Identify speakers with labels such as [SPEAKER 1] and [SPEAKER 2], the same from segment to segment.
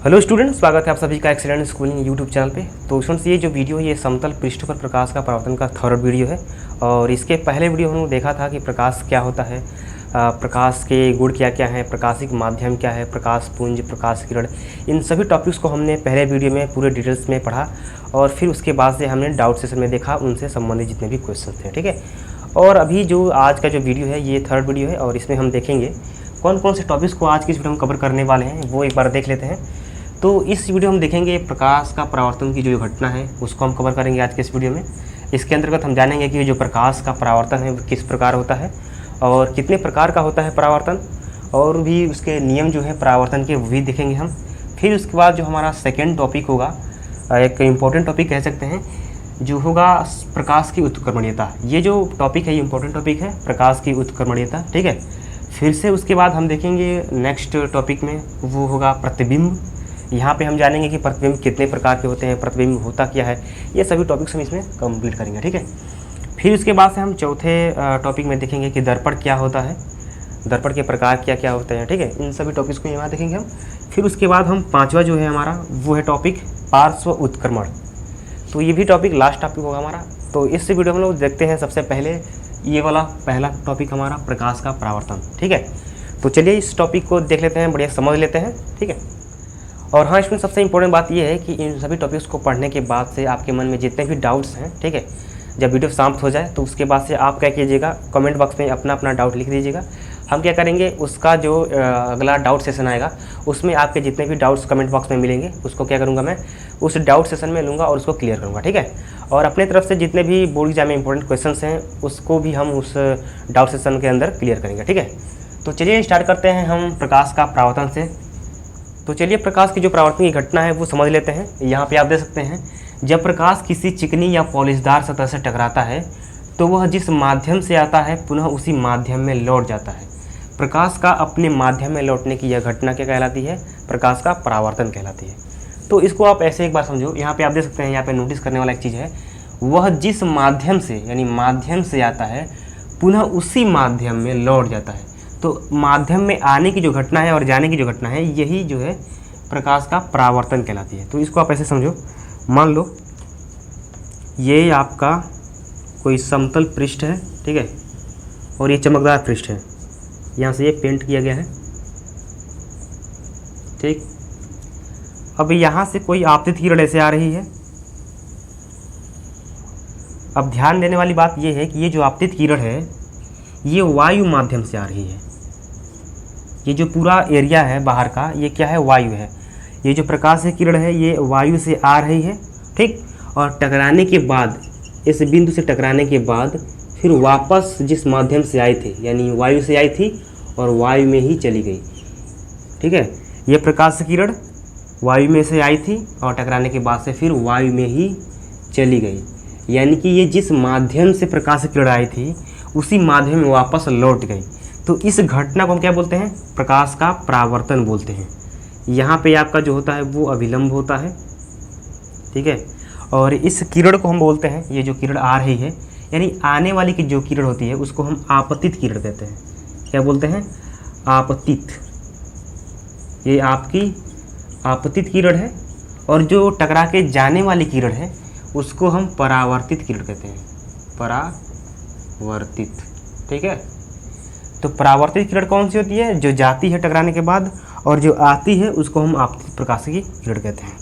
[SPEAKER 1] Hello student, स्वागत है आप सभी का एक्सीलेंट स्कूलिंग यूट्यूब चैनल पे। तो स्टूडेंट्स, ये जो वीडियो है ये समतल पृष्ठ पर प्रकाश का परावर्तन का थर्ड वीडियो है। और इसके पहले वीडियो हमने देखा था कि प्रकाश क्या होता है, प्रकाश के गुण क्या क्या हैं, प्रकाशिक माध्यम क्या है, प्रकाश पुंज, प्रकाश किरण, इन सभी टॉपिक्स को हमने पहले वीडियो में पूरे डिटेल्स में पढ़ा। और फिर उसके बाद से हमने डाउट सेशन में देखा उनसे संबंधित जितने भी क्वेश्चन थे, ठीक है। और अभी जो आज का जो वीडियो है ये थर्ड वीडियो है और इसमें हम देखेंगे कौन कौन से टॉपिक्स को आज की इस वीडियो में कवर करने वाले हैं, वो एक बार देख लेते हैं। तो इस वीडियो में देखेंगे प्रकाश का परावर्तन की जो घटना है उसको हम कवर करेंगे आज के इस वीडियो में। इसके अंतर्गत हम जानेंगे कि जो प्रकाश का परावर्तन है वो किस प्रकार होता है और कितने प्रकार का होता है परावर्तन, और भी उसके नियम जो है परावर्तन के वो भी देखेंगे हम। फिर उसके बाद जो हमारा सेकेंड टॉपिक होगा, एक इम्पोर्टेंट टॉपिक कह सकते हैं, जो होगा प्रकाश की उत्क्रमणीयता। ये जो टॉपिक है ये इम्पोर्टेंट टॉपिक है, प्रकाश की उत्क्रमणीयता, ठीक है। फिर से उसके बाद हम देखेंगे नेक्स्ट टॉपिक में वो होगा प्रतिबिंब। यहाँ पे हम जानेंगे कि प्रतिबिंब कितने प्रकार के होते हैं, प्रतिबिंब होता क्या है, ये सभी टॉपिक्स हम इसमें कंप्लीट करेंगे, ठीक है। फिर उसके बाद से हम चौथे टॉपिक में देखेंगे कि दर्पण क्या होता है, दर्पण के प्रकार क्या क्या होते हैं, ठीक है। इन सभी टॉपिक्स को यहाँ देखेंगे हम। फिर उसके बाद हम पाँचवा जो है हमारा वो है टॉपिक पार्श्व उत्क्रमण। तो ये भी टॉपिक लास्ट टॉपिक होगा हमारा। तो इस वीडियो में लोग देखते हैं सबसे पहले ये वाला पहला टॉपिक हमारा प्रकाश का परावर्तन, ठीक है। तो चलिए इस टॉपिक को देख लेते हैं, बढ़िया समझ लेते हैं, ठीक है। और हाँ, इसमें सबसे इम्पोर्टेंट बात ये है कि इन सभी टॉपिक्स को पढ़ने के बाद से आपके मन में जितने भी डाउट्स हैं, ठीक है, जब वीडियो समाप्त हो जाए तो उसके बाद से आप क्या कीजिएगा, कमेंट बॉक्स में अपना अपना डाउट लिख दीजिएगा। हम क्या करेंगे, उसका जो अगला डाउट सेशन आएगा उसमें आपके जितने भी डाउट्स कमेंट बॉक्स में मिलेंगे उसको क्या करूँगा, मैं उस डाउट सेशन में लूँगा और उसको क्लियर करूँगा, ठीक है। और अपने तरफ से जितने भी बोर्ड एग्जाम में इंपॉर्टेंट क्वेश्चंस हैं उसको भी हम उस डाउट सेशन के अंदर क्लियर करेंगे, ठीक है। तो चलिए स्टार्ट करते हैं हम प्रकाश का परावर्तन से। तो चलिए प्रकाश की जो परावर्तन की घटना है वो समझ लेते हैं। यहाँ पे आप देख सकते हैं, जब प्रकाश किसी चिकनी या पॉलिशदार सतह से टकराता है तो वह जिस माध्यम से आता है पुनः उसी माध्यम में लौट जाता है। प्रकाश का अपने माध्यम में लौटने की यह घटना क्या कहलाती है, प्रकाश का परावर्तन कहलाती है। तो इसको आप ऐसे एक बार समझो, यहाँ पे आप देख सकते हैं, यहाँ पे नोटिस करने वाला एक चीज़ है, वह जिस माध्यम से यानी माध्यम से आता है पुनः उसी माध्यम में लौट जाता है। तो माध्यम में आने की जो घटना है और जाने की जो घटना है यही जो है प्रकाश का परावर्तन कहलाती है। तो इसको आप ऐसे समझो, मान लो ये आपका कोई समतल पृष्ठ है, ठीक है, और ये चमकदार पृष्ठ है, यहाँ से ये पेंट किया गया है, ठीक। अब यहाँ से कोई आपतित किरण ऐसे आ रही है। अब ध्यान देने वाली बात ये है कि ये जो आपतित किरण है ये वायु माध्यम से आ रही है। ये जो पूरा एरिया है बाहर का ये क्या है, वायु है। ये जो प्रकाश की किरण है ये वायु से आ रही है, ठीक। और टकराने के बाद, इस बिंदु से टकराने के बाद फिर वापस जिस माध्यम से आई थी यानी वायु से आई थी और वायु में ही चली गई, ठीक है। ये प्रकाश की किरण वायु में से आई थी और टकराने के बाद से फिर वायु में ही चली गई, यानी कि ये जिस माध्यम से प्रकाश की किरण आई थी उसी माध्यम में वापस लौट गई। तो इस घटना को हम क्या बोलते हैं, प्रकाश का परावर्तन बोलते हैं। यहाँ पे आपका जो होता है वो अभिलंब होता है, ठीक है। और इस किरण को हम बोलते हैं, ये जो किरण आ रही है यानी आने वाली की जो किरण होती है उसको हम आपतित किरण कहते हैं। क्या बोलते हैं, आपतित। ये आपकी आपतित किरण है। और जो टकरा के जाने वाली किरण है उसको हम परावर्तित किरण कहते हैं, परावर्तित, ठीक है। तो परावर्तित किरण कौन सी होती है, जो जाती है टकराने के बाद, और जो आती है उसको हम आपतित प्रकाश की किरण कहते हैं।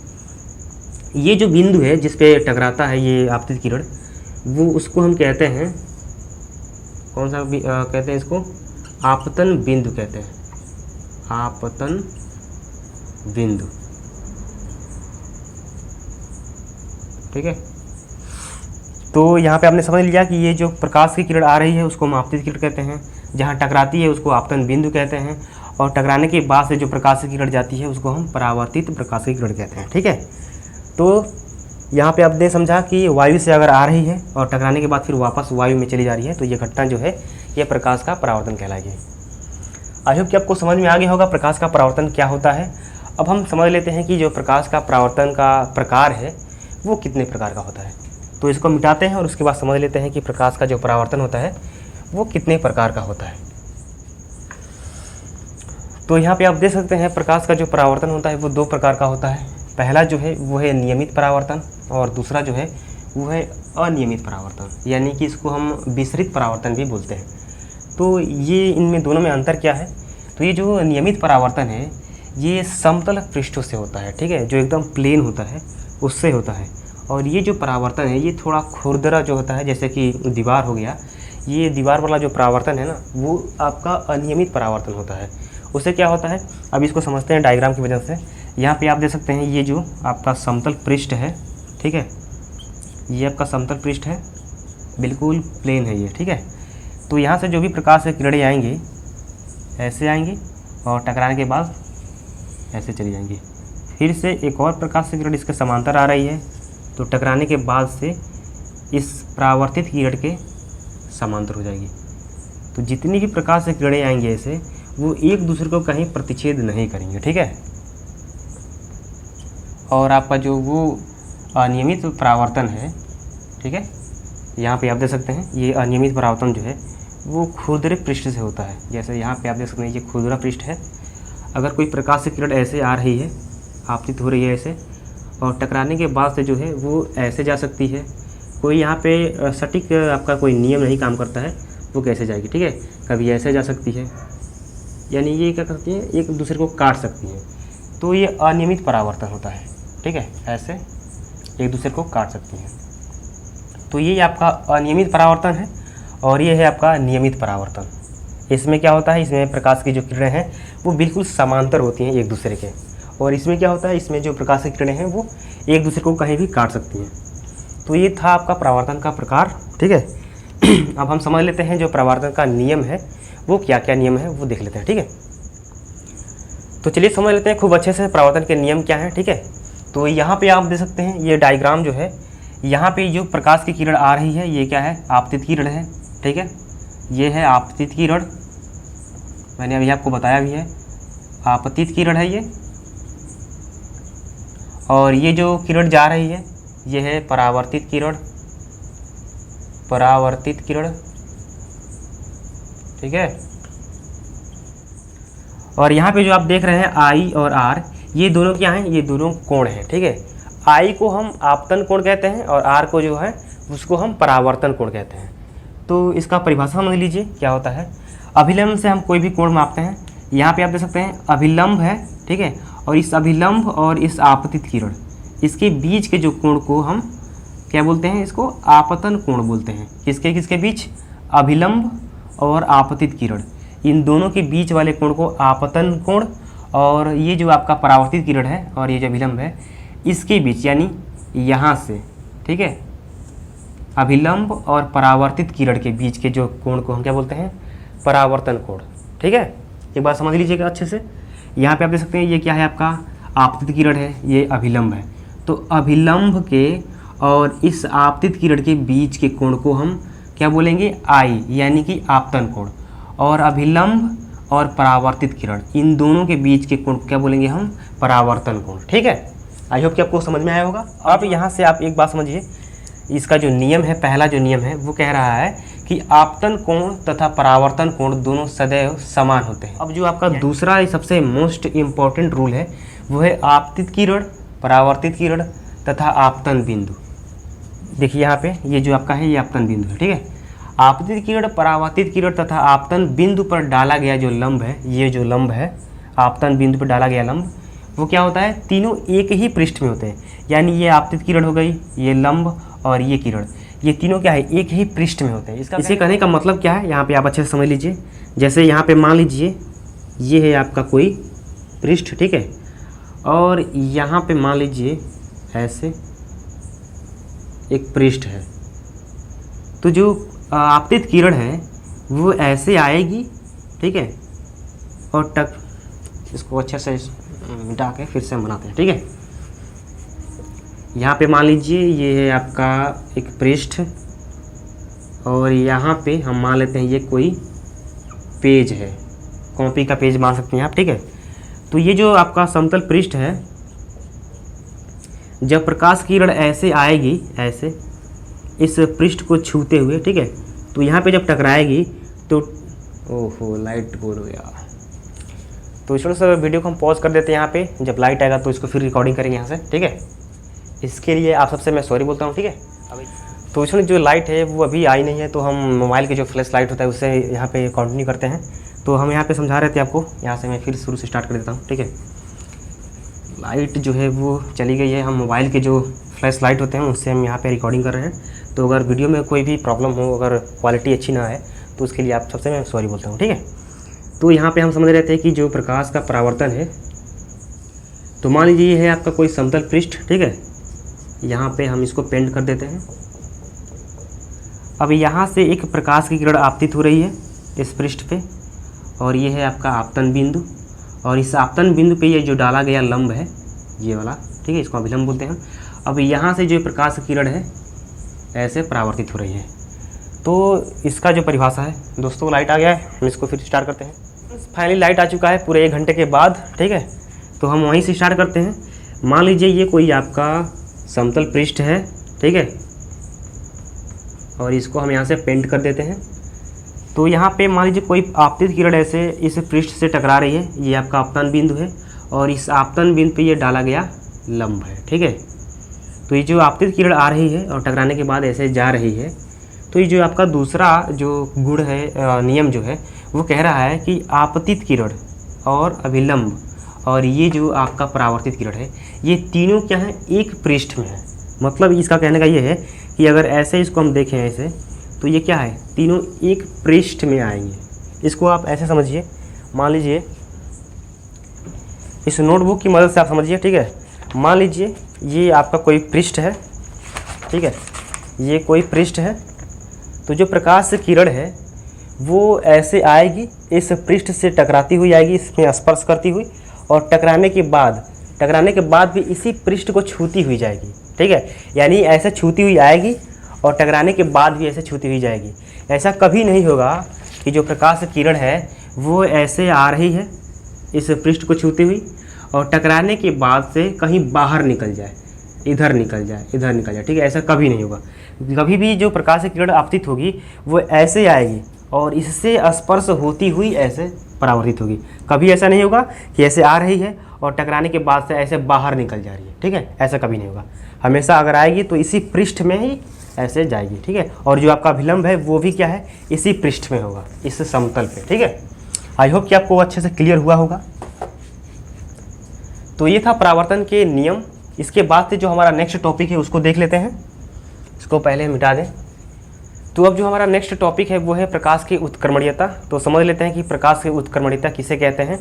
[SPEAKER 1] ये जो बिंदु है जिस पे टकराता है ये आपतित किरण, वो उसको हम कहते हैं, कौन सा कहते हैं इसको, आपतन बिंदु कहते हैं, आपतन बिंदु, ठीक है। तो यहाँ पे आपने समझ लिया कि ये जो प्रकाश की किरण आ रही है उसको हम आपतित किरण कहते हैं, जहाँ टकराती है उसको आपतन बिंदु कहते हैं, और टकराने के बाद से जो प्रकाश की किरण जाती है उसको हम परावर्तित प्रकाश की किरण कहते हैं, ठीक है। तो यहाँ पे आपने समझा कि वायु से अगर आ रही है और टकराने के बाद फिर वापस वायु में चली जा रही है तो ये घटना जो है ये प्रकाश का परावर्तन कहलाएगी। आई होप कि आपको समझ में आ गया होगा प्रकाश का परावर्तन क्या होता है। अब हम समझ लेते हैं कि जो प्रकाश का परावर्तन का प्रकार है वो कितने प्रकार का होता है। तो इसको मिटाते हैं और उसके बाद समझ लेते हैं कि प्रकाश का जो परावर्तन होता है वो कितने प्रकार का होता है। तो यहाँ पे आप देख सकते हैं प्रकाश का जो परावर्तन होता है वो दो प्रकार का होता है। पहला जो है वो है नियमित परावर्तन और दूसरा जो है वो है अनियमित परावर्तन, यानी कि इसको हम विसरित परावर्तन भी बोलते हैं। तो ये इनमें दोनों में अंतर क्या है? तो ये जो नियमित परावर्तन है ये समतल पृष्ठों से होता है, ठीक है, जो एकदम प्लेन होता है उससे होता है। और ये जो परावर्तन है ये थोड़ा खुरदरा जो होता है, जैसे कि दीवार हो गया, ये दीवार वाला जो परावर्तन है ना वो आपका अनियमित परावर्तन होता है। उससे क्या होता है अब इसको समझते हैं डायग्राम की वजह से। यहाँ पे आप देख सकते हैं ये जो आपका समतल पृष्ठ है, ठीक है, ये आपका समतल पृष्ठ है, बिल्कुल प्लेन है ये, ठीक है। तो यहाँ से जो भी प्रकाश से किरणें आएंगी ऐसे आएंगी और टकराने के बाद ऐसे चली जाएंगी। फिर से एक और प्रकाश से किरण इसके समांतर आ रही है तो टकराने के बाद से इस परावर्तित किरण के समांतर हो जाएगी। तो जितनी भी प्रकाश से किरणें आएंगी ऐसे वो एक दूसरे को कहीं प्रतिच्छेद नहीं करेंगे, ठीक है। और आपका जो वो अनियमित परावर्तन है, ठीक है, यहाँ पे आप देख सकते हैं ये अनियमित परावर्तन जो है वो खुरदरे पृष्ठ से होता है। जैसे यहाँ पे आप देख सकते हैं ये खुरदरा पृष्ठ है। अगर कोई प्रकाश से किरण ऐसे आ रही है, आपतित हो रही है ऐसे, और टकराने के बाद से जो है वो ऐसे जा सकती है। कोई यहाँ पे सटीक आपका कोई नियम नहीं काम करता है वो कैसे जाएगी, ठीक है। कभी ऐसे जा सकती है, यानी ये क्या करती है एक दूसरे को काट सकती है। तो ये अनियमित परावर्तन होता है, ठीक है, ऐसे एक दूसरे को काट सकती हैं। तो ये आपका अनियमित परावर्तन है और ये है आपका नियमित परावर्तन। इसमें क्या होता है, इसमें प्रकाश की जो किरणें हैं वो बिल्कुल समांतर होती हैं एक दूसरे के, और इसमें क्या होता है, इसमें जो प्रकाश की किरणें हैं वो एक दूसरे को कहीं भी काट सकती हैं। तो ये था आपका परावर्तन का प्रकार, ठीक है। अब हम समझ लेते हैं जो परावर्तन का नियम है वो क्या क्या नियम है वो देख लेते हैं, ठीक है। तो चलिए समझ लेते हैं खूब अच्छे से परावर्तन के नियम क्या हैं, ठीक है। तो यहाँ पे आप देख सकते हैं ये डायग्राम जो है, यहाँ पे जो प्रकाश की किरण आ रही है ये क्या है, आपतित किरण है, ठीक है। ये है आपतित किरण, मैंने अभी आपको बताया भी है, आपतित किरण है ये। और ये जो किरण जा रही है ये है परावर्तित किरण, परावर्तित किरण, ठीक है। और यहाँ पे जो आप देख रहे हैं आई और आर, ये दोनों क्या हैं, ये दोनों कोण हैं, ठीक है। आई को हम आपतन कोण कहते हैं और आर को जो है उसको हम परावर्तन कोण कहते हैं। तो इसका परिभाषा समझ लीजिए क्या होता है। अभिलंब से हम कोई भी कोण मापते हैं। यहाँ पे आप देख सकते हैं अभिलंब है, ठीक है, और इस अभिलंब और इस आपतित किरण इसके बीच के जो कोण को हम क्या बोलते हैं, इसको आपतन कोण बोलते हैं। किसके किसके बीच, अभिलंब और आपतित किरण, इन दोनों के बीच वाले कोण को आपतन कोण, और ये जो आपका परावर्तित किरण है और ये जो अभिलंब है इसके बीच, यानी यहाँ से, ठीक है, अभिलंब और परावर्तित किरण के बीच के जो कोण को हम क्या बोलते हैं, परावर्तन कोण, ठीक है। एक बार समझ लीजिएगा अच्छे से। यहाँ पे आप देख सकते हैं ये क्या है, आपका आपतित किरण है, ये अभिलंब है। तो अभिलंब के और इस आपतित किरण के बीच के कोण को हम क्या बोलेंगे, आई, यानी कि आपतन कोण। और अभिलंब और परावर्तित किरण, इन दोनों के बीच के कोण को क्या बोलेंगे हम, परावर्तन कोण, ठीक है। आई होप कि आपको समझ में आया होगा। अब यहाँ से आप एक बात समझिए, इसका जो नियम है, पहला जो नियम है वो कह रहा है कि आपतन कोण तथा परावर्तन कोण दोनों सदैव समान होते हैं। अब जो आपका दूसरा सबसे मोस्ट इम्पॉर्टेंट रूल है वो है आपतित किरण, परावर्तित किरण तथा आपतन बिंदु। देखिए यहाँ पे ये जो आपका है ये आपतन बिंदु है, ठीक है। आपतित किरण, परावर्तित किरण तथा आपतन बिंदु पर डाला गया जो लंब है, ये जो लंब है आपतन बिंदु पर डाला गया लंब, वो क्या होता है, तीनों एक ही पृष्ठ में होते हैं। यानी ये आपतित किरण हो गई, ये लंब और ये किरण, ये तीनों क्या है, एक ही पृष्ठ में होते हैं। इसे कहने का मतलब क्या है, यहाँ पे आप अच्छे से समझ लीजिए। जैसे यहाँ पे मान लीजिए ये है आपका कोई पृष्ठ, ठीक है, और यहाँ पे मान लीजिए ऐसे एक पृष्ठ है। तो जो आपतित किरण है वो ऐसे आएगी, ठीक है, और टक, इसको अच्छे से मिटा के फिर से हम बनाते हैं, ठीक है। यहाँ पे मान लीजिए ये है आपका एक पृष्ठ, और यहाँ पे हम मान लेते हैं ये कोई पेज है, कॉपी का पेज मान सकते हैं आप, ठीक है। तो ये जो आपका समतल पृष्ठ है, जब प्रकाश किरण ऐसे आएगी, ऐसे इस पृष्ठ को छूते हुए, ठीक है, तो यहाँ पे जब टकराएगी तो ओहो लाइट गोल हो गया। तो स्टूडेंट्स वीडियो को हम पॉज कर देते हैं यहाँ पे, जब लाइट आएगा तो इसको फिर रिकॉर्डिंग करेंगे यहाँ से, ठीक है। इसके लिए आप सबसे मैं सॉरी बोलता हूँ, ठीक है। तो स्टूडेंट जो लाइट है वो अभी आई नहीं है, तो हम मोबाइल के जो फ्लैश लाइट होता है उससे यहाँ पे कंटिन्यू करते हैं। तो हम यहाँ पे समझा रहे थे आपको, यहाँ से मैं फिर शुरू से स्टार्ट कर देता हूँ, ठीक है। लाइट जो है वो चली गई है, हम मोबाइल के जो फ्लैश लाइट होते हैं उससे हम यहाँ पे रिकॉर्डिंग कर रहे हैं। तो अगर वीडियो में कोई भी प्रॉब्लम हो, अगर क्वालिटी अच्छी ना आए तो उसके लिए आप सबसे मैं सॉरी बोलता हूँ, ठीक है। तो यहाँ पे हम समझ रहे थे कि जो प्रकाश का परावर्तन है, तो मान लीजिए ये है आपका कोई समतल पृष्ठ, ठीक है। यहाँ पे हम इसको पेंट कर देते हैं। अब यहाँ से एक प्रकाश की किरण आपतित हो रही है इस पृष्ठ पे, और ये है आपका आपतन बिंदु, और इस आपतन बिंदु पे ये जो डाला गया लंब है ये वाला, ठीक है, इसको अभिलंब बोलते हैं। अब यहाँ से जो प्रकाश की किरण है ऐसे परावर्तित हो रही है। तो इसका जो परिभाषा है दोस्तों, लाइट आ गया है, हम इसको फिर स्टार्ट करते हैं। फाइनली लाइट आ चुका है पूरे 1 घंटे के बाद, ठीक है। तो हम वहीं से स्टार्ट करते हैं। मान लीजिए ये कोई आपका समतल पृष्ठ है, ठीक है, और इसको हम यहाँ से पेंट कर देते हैं। तो यहाँ पे मान लीजिए कोई आपतित किरण ऐसे इस पृष्ठ से टकरा रही है, ये आपका आपतन बिंदु है, और इस आपतन बिंदु पे ये डाला गया लंब है, ठीक है। तो ये जो आपतित किरण आ रही है और टकराने के बाद ऐसे जा रही है, तो ये जो आपका दूसरा जो गुण है, नियम जो है, वो कह रहा है कि आपतित किरण और अभिलंब और ये जो आपका परावर्तित किरण है, ये तीनों क्या है, एक पृष्ठ में है। मतलब इसका कहने का ये है कि अगर ऐसे इसको हम देखें ऐसे, तो ये क्या है, तीनों एक पृष्ठ में आएंगे। इसको आप ऐसे समझिए, मान लीजिए इस नोटबुक की मदद से आप समझिए, ठीक है। मान लीजिए ये आपका कोई पृष्ठ है, ठीक है, ये कोई पृष्ठ है। तो जो प्रकाश किरण है वो ऐसे आएगी, इस पृष्ठ से टकराती हुई आएगी, इसमें स्पर्श करती हुई, और टकराने के बाद भी इसी पृष्ठ को छूती हुई जाएगी, ठीक है। यानी ऐसे छूती हुई आएगी और टकराने के बाद भी ऐसे छूती हुई जाएगी। ऐसा कभी नहीं होगा कि जो प्रकाश किरण है वो ऐसे आ रही है इस पृष्ठ को छूती हुई, और टकराने के बाद से कहीं बाहर निकल जाए, इधर निकल जाए, ठीक है। ऐसा कभी नहीं होगा। कभी भी जो प्रकाश किरण आपतित होगी वो ऐसे आएगी और इससे स्पर्श होती हुई ऐसे परावर्तित होगी। कभी ऐसा नहीं होगा कि ऐसे आ रही है और टकराने के बाद से ऐसे बाहर निकल जा रही है, ठीक है। ऐसा कभी नहीं होगा। हमेशा अगर आएगी तो इसी पृष्ठ में ही ऐसे जाएगी, ठीक है। और जो आपका अभिलंब है वो भी क्या है, इसी पृष्ठ में होगा, इस समतल पे, ठीक है। आई होप कि आपको अच्छे से क्लियर हुआ होगा। तो ये था परावर्तन के नियम। इसके बाद से जो हमारा नेक्स्ट टॉपिक है उसको देख लेते हैं। इसको पहले हम मिटा दें। तो अब जो हमारा नेक्स्ट टॉपिक है वो है प्रकाश की उत्क्रमणीयता। तो समझ लेते हैं कि प्रकाश की उत्क्रमणीयता किसे कहते हैं।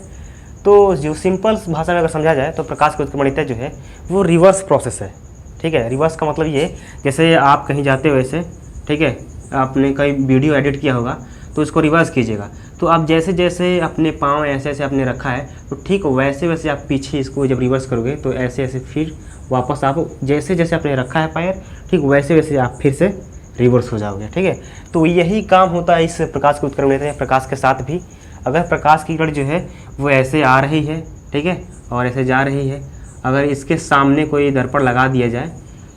[SPEAKER 1] तो जो सिंपल भाषा में अगर समझा जाए तो प्रकाश की उत्क्रमणीयता जो है वो रिवर्स प्रोसेस है, ठीक है। रिवर्स का मतलब ये, जैसे आप कहीं जाते हो ऐसे, ठीक है, आपने कोई वीडियो एडिट किया होगा तो इसको रिवर्स कीजिएगा। तो आप जैसे जैसे अपने पाँव ऐसे ऐसे आपने रखा है, तो ठीक वैसे वैसे आप पीछे इसको जब रिवर्स करोगे तो ऐसे ऐसे फिर वापस आप जैसे जैसे आपने रखा है पैर, ठीक वैसे वैसे आप फिर से रिवर्स हो जाओगे, ठीक है। तो यही काम होता है इस प्रकाश की उत्क्रमणीयता प्रकाश के साथ भी। अगर प्रकाश की किरण जो है वो ऐसे आ रही है, ठीक है, और ऐसे जा रही है, अगर इसके सामने कोई दर्पण लगा दिया जाए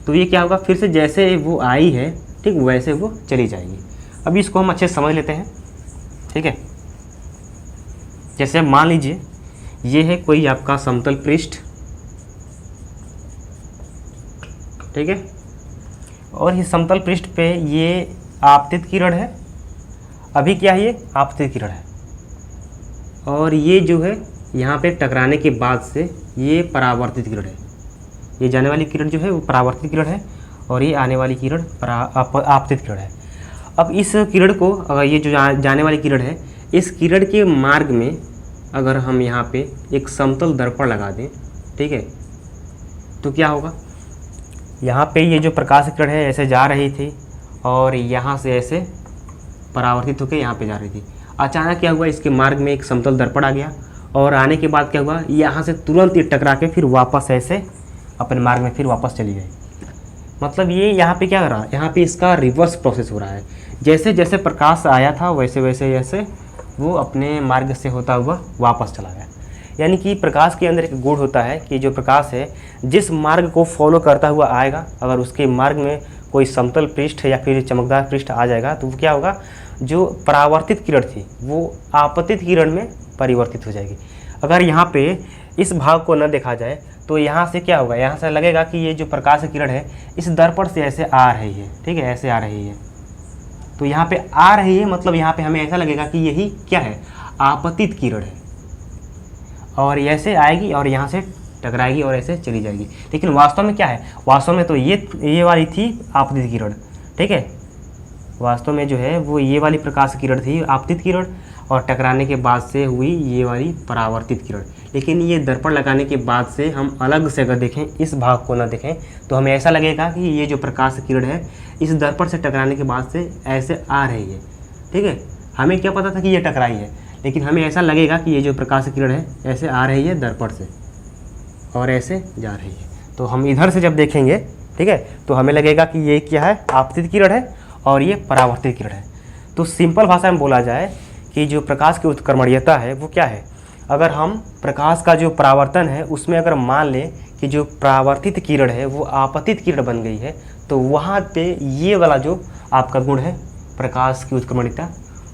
[SPEAKER 1] तो ये क्या होगा, फिर से जैसे वो आई है ठीक वैसे वो चली जाएगी। अभी इसको हम अच्छे से समझ लेते हैं, ठीक है। जैसे मान लीजिए ये है कोई आपका समतल पृष्ठ, ठीक है, और इस समतल पृष्ठ पे ये आपतित किरण है। अभी क्या है, ये आपतित किरण है, और ये जो है यहाँ पे टकराने के बाद से ये परावर्तित किरण है। ये जाने वाली किरण जो है वो परावर्तित किरण है, और ये आने वाली किरण आपतित किरण है। अब इस किरण को, अगर ये जो जाने वाली किरण है, इस किरण के मार्ग में अगर हम यहाँ पे एक समतल दर्पण लगा दें, ठीक है, तो क्या होगा, यहाँ पे ये जो प्रकाश किरण है ऐसे जा रही थी और यहाँ से ऐसे परावर्तित होकर यहाँ पे जा रही थी। अचानक क्या हुआ, इसके मार्ग में एक समतल दर्पण आ गया, और आने के बाद क्या हुआ, यहाँ से तुरंत ये टकरा के फिर वापस ऐसे अपने मार्ग में फिर वापस चली गई। मतलब ये यहाँ पे क्या हो रहा है, यहाँ पे इसका रिवर्स प्रोसेस हो रहा है। जैसे जैसे प्रकाश आया था वैसे वैसे जैसे वो अपने मार्ग से होता हुआ वापस चला गया। यानी कि प्रकाश के अंदर एक गुण होता है कि जो प्रकाश है जिस मार्ग को फॉलो करता हुआ आएगा, अगर उसके मार्ग में कोई समतल पृष्ठ या फिर चमकदार पृष्ठ आ जाएगा तो वो क्या होगा, जो परावर्तित किरण थी वो आपतित किरण में परिवर्तित हो जाएगी। अगर यहाँ पे इस भाग को न देखा जाए तो यहाँ से क्या होगा, यहाँ से लगेगा कि ये जो प्रकाश की किरण है इस दर्पण से ऐसे आ रही है, ठीक है, ऐसे आ रही है। तो यहाँ पे आ रही है मतलब यहाँ पे हमें ऐसा लगेगा कि यही क्या है, आपतित किरण है, और ऐसे आएगी और यहाँ से टकराएगी और ऐसे चली जाएगी। लेकिन वास्तव में क्या है, वास्तव में तो ये वाली थी आपतित किरण, ठीक है, वास्तव में जो है वो ये वाली प्रकाश किरण थी आपतित किरण, और टकराने के बाद से हुई ये वाली परावर्तित किरण। लेकिन ये दर्पण लगाने के बाद से हम अलग से अगर देखें, इस भाग को ना देखें, तो हमें ऐसा लगेगा कि ये जो प्रकाश किरण है इस दर्पण से टकराने के बाद से ऐसे आ रही है, ठीक है। हमें क्या पता था कि ये टकराई है, लेकिन हमें ऐसा लगेगा कि ये जो प्रकाश किरण है ऐसे आ रही है दर्पण से और ऐसे जा रही है। तो हम इधर से जब देखेंगे, ठीक है, तो हमें लगेगा कि ये क्या है, आपतित किरण है और ये परावर्तित किरण है। तो सिंपल भाषा में बोला जाए कि जो प्रकाश की उत्क्रमणीयता है वो क्या है, अगर हम प्रकाश का जो परावर्तन है उसमें अगर मान लें कि जो परावर्तित किरण है वो आपतित किरण बन गई है, तो वहाँ पे ये वाला जो आपका गुण है प्रकाश की उत्क्रमणीयता,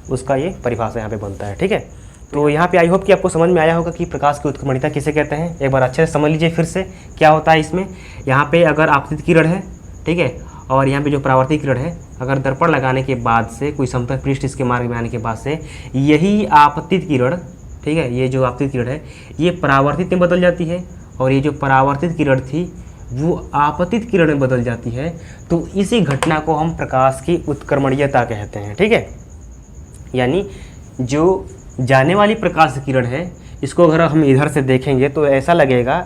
[SPEAKER 1] उसका ये परिभाषा यहाँ पे बनता है, ठीक है। तो यहाँ पे आई होप कि आपको समझ में आया होगा कि प्रकाश की उत्क्रमणीयता किसे कहते हैं। एक बार अच्छे से समझ लीजिए फिर से क्या होता है इसमें। यहाँ पे अगर आपतित किरण है, ठीक है, और यहाँ पे जो परावर्तित किरण है, अगर दर्पण लगाने के बाद से कोई समतल पृष्ठ इसके मार्ग में आने के बाद से यही आपतित किरण, ठीक है, ये जो आपतित किरण है ये परावर्तित में बदल जाती है, और ये जो परावर्तित किरण थी वो आपतित किरण में बदल जाती है। तो इसी घटना को हम प्रकाश की उत्क्रमणीयता कहते हैं, ठीक है। यानी जो जाने वाली प्रकाश किरण है इसको अगर हम इधर से देखेंगे तो ऐसा लगेगा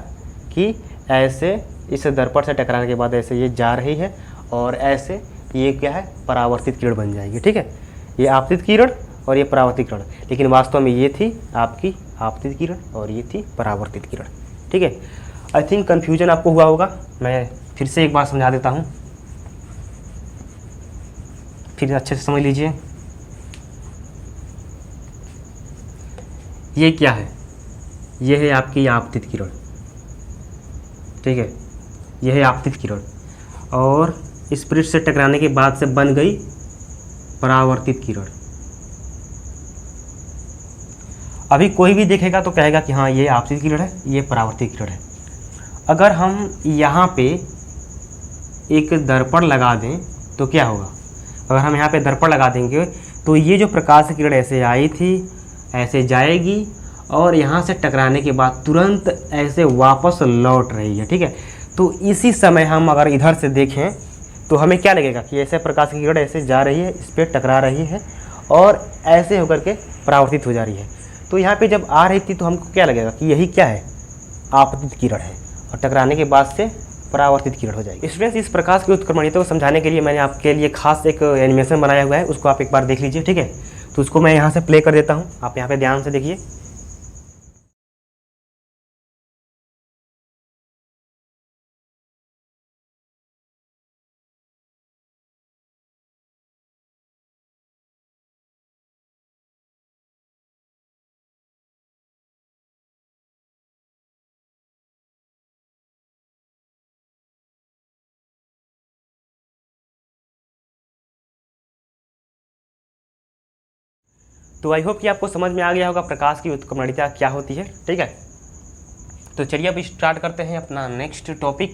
[SPEAKER 1] कि ऐसे इस दर्पण से टकराने के बाद ऐसे ये जा रही है और ऐसे ये क्या है, परावर्तित किरण बन जाएगी, ठीक है। ये आपतित किरण और ये परावर्तित किरण, लेकिन वास्तव में ये थी आपकी आपतित किरण और ये थी परावर्तित किरण, ठीक है। आई थिंक कन्फ्यूजन आपको हुआ होगा, मैं फिर से एक बार समझा देता हूँ, फिर अच्छे से समझ लीजिए। ये क्या है, ये है आपकी आपतित किरण, ठीक है, यह है आपतित किरण, और इस पृष्ठ से टकराने के बाद से बन गई परावर्तित किरण। अभी कोई भी देखेगा तो कहेगा कि हाँ ये आपतित किरण है, ये परावर्तित किरण है। अगर हम यहाँ पे एक दर्पण लगा दें तो क्या होगा, अगर हम यहाँ पे दर्पण लगा देंगे तो ये जो प्रकाश की किरण ऐसे आई थी ऐसे जाएगी और यहाँ से टकराने के बाद तुरंत ऐसे वापस लौट रही है, ठीक है। तो इसी समय हम अगर इधर से देखें तो हमें क्या लगेगा कि ऐसे प्रकाश की किरण ऐसे जा रही है, इस पर टकरा रही है और ऐसे होकर के परावर्तित हो जा रही है। तो यहाँ पे जब आ रही थी तो हमको क्या लगेगा कि यही क्या है, आपतित किरण है, और टकराने के बाद से परावर्तित किरण हो जाएगी। स्टूडेंट्स, इस प्रकाश की उत्क्रमणीयता को समझाने के लिए मैंने आपके लिए खास एक एनिमेशन बनाया हुआ है, उसको आप एक बार देख लीजिए, ठीक है। तो उसको मैं यहाँ से प्ले कर देता हूँ, आप यहाँ पे ध्यान से देखिए। तो आई होप कि आपको समझ में आ गया होगा प्रकाश की उत्क्रमणीयता क्या होती है, ठीक है। तो चलिए अब स्टार्ट करते हैं अपना नेक्स्ट टॉपिक।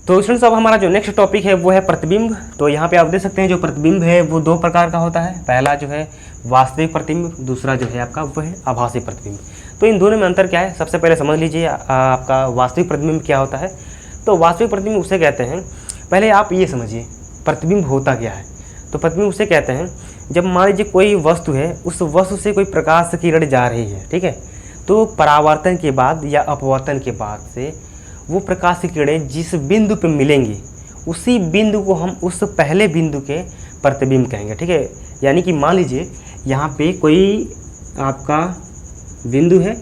[SPEAKER 1] तो स्टूडेंट्स, अब हमारा जो नेक्स्ट टॉपिक है वो है प्रतिबिंब। तो यहाँ पे आप देख सकते हैं जो प्रतिबिंब है वो दो प्रकार का होता है। पहला जो है वास्तविक प्रतिबिंब, दूसरा जो है आपका वो है आभासी प्रतिबिंब। तो इन दोनों में अंतर क्या है, सबसे पहले समझ लीजिए आपका वास्तविक प्रतिबिंब क्या होता है। तो वास्तविक प्रतिबिंब उसे कहते हैं, पहले आप ये समझिए प्रतिबिंब होता क्या है। तो प्रतिबिंब उसे कहते हैं जब मान लीजिए कोई वस्तु है, उस वस्तु से कोई प्रकाश की किरण जा रही है, ठीक है। तो परावर्तन के बाद या अपवर्तन के बाद से वो प्रकाश की किरणें जिस बिंदु पे मिलेंगी उसी बिंदु को हम उस पहले बिंदु के प्रतिबिंब कहेंगे, ठीक है। यानी कि मान लीजिए यहाँ पे कोई आपका बिंदु है,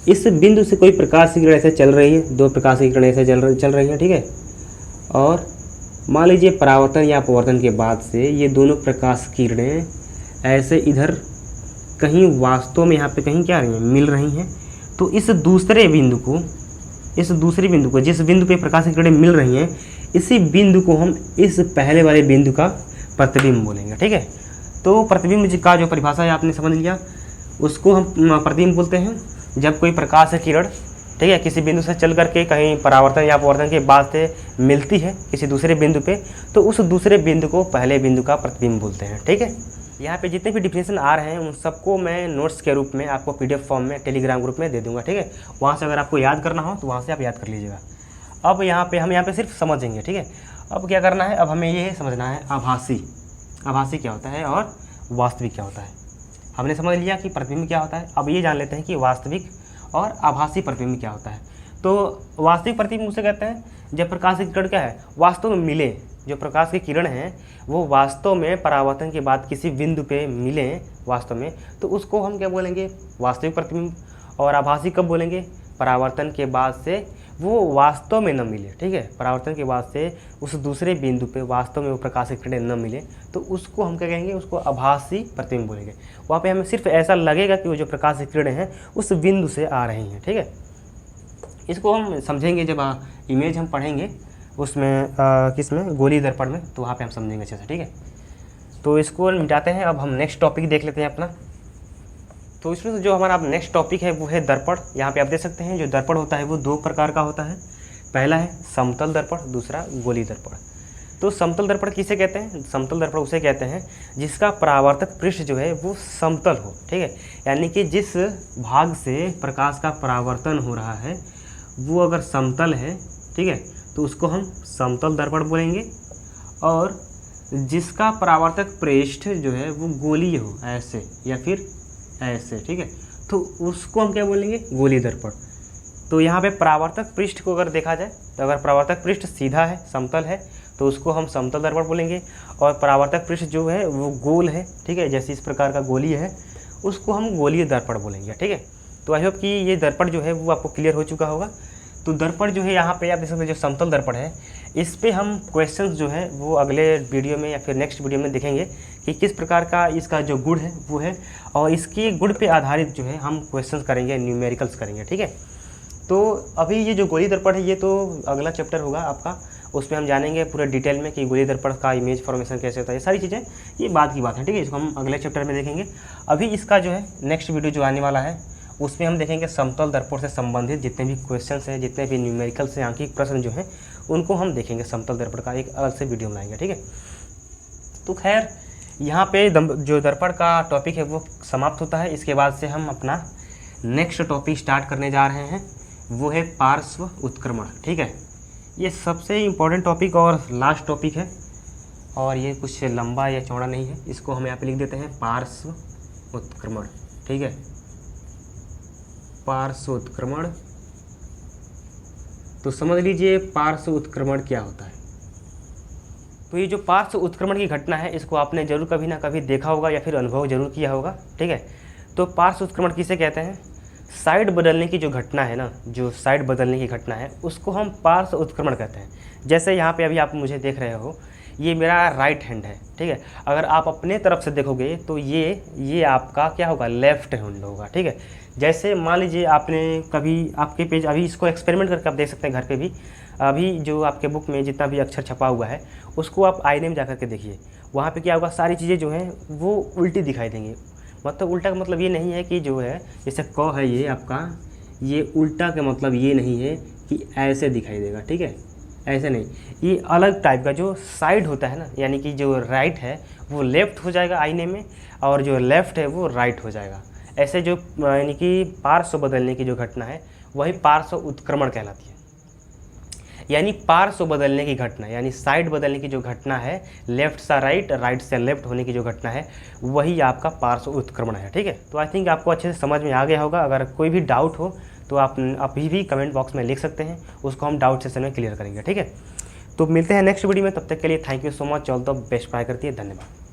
[SPEAKER 1] इस बिंदु से कोई प्रकाश की किरण ऐसे चल रही है, दो प्रकाश की किरणें ऐसे चल रही है, ठीक है। और मान लीजिए परावर्तन या अपवर्तन के बाद से ये दोनों प्रकाश किरणें ऐसे इधर कहीं वास्तव में यहाँ पे कहीं क्या रही हैं, मिल रही हैं। तो इस दूसरे बिंदु को जिस बिंदु पे प्रकाश की किरणें मिल रही हैं, इसी बिंदु को हम इस पहले वाले बिंदु का प्रतिबिंब बोलेंगे, ठीक है। तो प्रतिबिंब का जो परिभाषा है आपने समझ लिया, उसको हम प्रतिबिंब बोलते हैं जब कोई प्रकाश किरण, ठीक है, किसी बिंदु से चल करके कहीं परावर्तन या अपवर्तन के बाद से मिलती है किसी दूसरे बिंदु पे, तो उस दूसरे बिंदु को पहले बिंदु का प्रतिबिंब बोलते हैं। ठीक है, यहाँ पे जितने भी डिफिनेशन आ रहे हैं उन सबको मैं नोट्स के रूप में आपको PDF फॉर्म में टेलीग्राम ग्रुप में दे दूंगा। ठीक है, वहाँ से अगर आपको याद करना हो तो वहाँ से आप याद कर लीजिएगा। अब हम यहाँ पे सिर्फ समझेंगे। ठीक है, अब क्या करना है, अब हमें ये समझना है आभासी क्या होता है और वास्तविक क्या होता है। हमने समझ लिया कि प्रतिबिंब क्या होता है, अब ये जान लेते हैं कि वास्तविक और आभासी प्रतिबिंब क्या होता है। तो वास्तविक प्रतिबिंब उसे कहते हैं जब प्रकाश की किरण क्या है, वास्तव में मिले, जो प्रकाश की किरण है वो वास्तव में परावर्तन के बाद किसी बिंदु पे मिले वास्तव में, तो उसको हम क्या बोलेंगे, वास्तविक प्रतिबिंब। और आभासी कब बोलेंगे, परावर्तन के बाद से वो वास्तव में न मिले। ठीक है, परावर्तन के बाद से उस दूसरे बिंदु पे वास्तव में वो प्रकाश की किरणें न मिले, तो उसको हम क्या कहेंगे, उसको आभासी प्रतिबिंब बोलेंगे। वहाँ पे हमें सिर्फ ऐसा लगेगा कि वो जो प्रकाश की किरणें हैं उस बिंदु से आ रही हैं। ठीक है, इसको हम समझेंगे जब इमेज हम पढ़ेंगे उसमें किसमें, गोलीय दर्पण में, तो वहाँ पे हम समझेंगे अच्छे से। ठीक है, तो इसको मिटाते हैं। अब हम नेक्स्ट टॉपिक देख लेते हैं अपना। तो इसमें से जो हमारा अब नेक्स्ट टॉपिक है वो है दर्पण। यहाँ पे आप देख सकते हैं जो दर्पण होता है वो 2 प्रकार का होता है। पहला है समतल दर्पण, दूसरा गोलीय दर्पण। तो समतल दर्पण किसे कहते हैं, समतल दर्पण उसे कहते हैं जिसका परावर्तक पृष्ठ जो है वो समतल हो। ठीक है, यानी कि जिस भाग से प्रकाश का परावर्तन हो रहा है वो अगर समतल है, ठीक है, तो उसको हम समतल दर्पण बोलेंगे। और जिसका परावर्तक पृष्ठ जो है वो गोलीय हो, ऐसे या फिर ऐसे, ठीक है, तो उसको हम क्या बोलेंगे, गोलीय दर्पण। तो यहाँ पे परावर्तक पृष्ठ को अगर देखा जाए तो अगर परावर्तक पृष्ठ सीधा है, समतल है, तो उसको हम समतल दर्पण बोलेंगे। और परावर्तक पृष्ठ जो है वो गोल है, ठीक है, जैसे इस प्रकार का गोलीय है, उसको हम गोलीय दर्पण बोलेंगे। ठीक है, तो आई होप कि ये दर्पण जो है वो आपको क्लियर हो चुका होगा। तो दर्पण जो है यहाँ पे आप देख सकते हैं, जो समतल दर्पण है इस पे हम क्वेश्चंस जो है वो अगले वीडियो में या फिर नेक्स्ट वीडियो में देखेंगे कि किस प्रकार का इसका जो गुण है वो है, और इसकी गुण पे आधारित जो है हम क्वेश्चंस करेंगे, न्यूमेरिकल्स करेंगे। ठीक है, तो अभी ये जो गोलीय दर्पण है ये तो अगला चैप्टर होगा आपका, उसमें हम जानेंगे पूरे डिटेल में कि गोलीय दर्पण का इमेज फॉर्मेशन कैसे होता है, ये सारी चीज़ें, ये बाद की बात है। ठीक है, इसको हम अगले चैप्टर में देखेंगे। अभी इसका जो है नेक्स्ट वीडियो जो आने वाला है उसमें हम देखेंगे समतल दर्पण से संबंधित जितने भी क्वेश्चंस हैं, जितने भी न्यूमेरिकल्स हैं, आंकिक प्रश्न जो हैं, उनको हम देखेंगे। समतल दर्पण का एक अलग से वीडियो बनाएंगे। ठीक है, तो खैर यहाँ पे जो दर्पण का टॉपिक है वो समाप्त होता है। इसके बाद से हम अपना नेक्स्ट टॉपिक स्टार्ट करने जा रहे हैं, वो है पार्श्व उत्क्रमण। ठीक है, ये सबसे इम्पोर्टेंट टॉपिक और लास्ट टॉपिक है, और ये कुछ लंबा या चौड़ा नहीं है, इसको हम यहाँ पे लिख देते हैं पार्श्व उत्क्रमण। ठीक है, पार्श्व उत्क्रमण। तो समझ लीजिए पार्श्व उत्क्रमण क्या होता है। तो ये जो पार्श्व उत्क्रमण की घटना है इसको आपने जरूर कभी ना कभी देखा होगा या फिर अनुभव जरूर किया होगा। ठीक है, तो पार्श्व उत्क्रमण किसे कहते हैं, साइड बदलने की जो घटना है ना, जो साइड बदलने की घटना है उसको हम पार्श्व उत्क्रमण कहते हैं। जैसे यहाँ पे अभी आप मुझे देख रहे हो, ये मेरा राइट हैंड है। ठीक है, अगर आप अपने तरफ से देखोगे तो ये आपका क्या होगा, लेफ्ट हैंड होगा। ठीक है, जैसे मान लीजिए आपने कभी आपके पेज, अभी इसको एक्सपेरिमेंट करके आप देख सकते हैं घर पे भी, अभी जो आपके बुक में जितना भी अक्षर छपा हुआ है उसको आप आईने में जा कर के देखिए, वहाँ पे क्या होगा, सारी चीज़ें जो हैं वो उल्टी दिखाई देंगी। मतलब उल्टा का मतलब ये नहीं है कि जो है जैसे क है ये आपका, ये उल्टा का मतलब ये नहीं है कि ऐसे दिखाई देगा। ठीक है, ऐसे नहीं, ये अलग टाइप का जो साइड होता है ना, यानी कि जो राइट है वो लेफ़्ट हो जाएगा आईने में, और जो लेफ़्ट है वो राइट हो जाएगा। ऐसे जो यानी कि पार्श्व बदलने की जो घटना है वही पार्श्व उत्क्रमण कहलाती है। यानी पार्श्व बदलने की घटना, यानी साइड बदलने की जो घटना है, लेफ्ट से राइट, राइट से लेफ्ट होने की जो घटना है, वही आपका पार्श्व उत्क्रमण है। ठीक है, तो आई थिंक आपको अच्छे से समझ में आ गया होगा। अगर कोई भी डाउट हो तो आप अभी भी कमेंट बॉक्स में लिख सकते हैं, उसको हम डाउट सेशन में क्लियर करेंगे। ठीक है, तो मिलते हैं नेक्स्ट वीडियो में, तब तक के लिए thank you so much, all the best try करती है, धन्यवाद।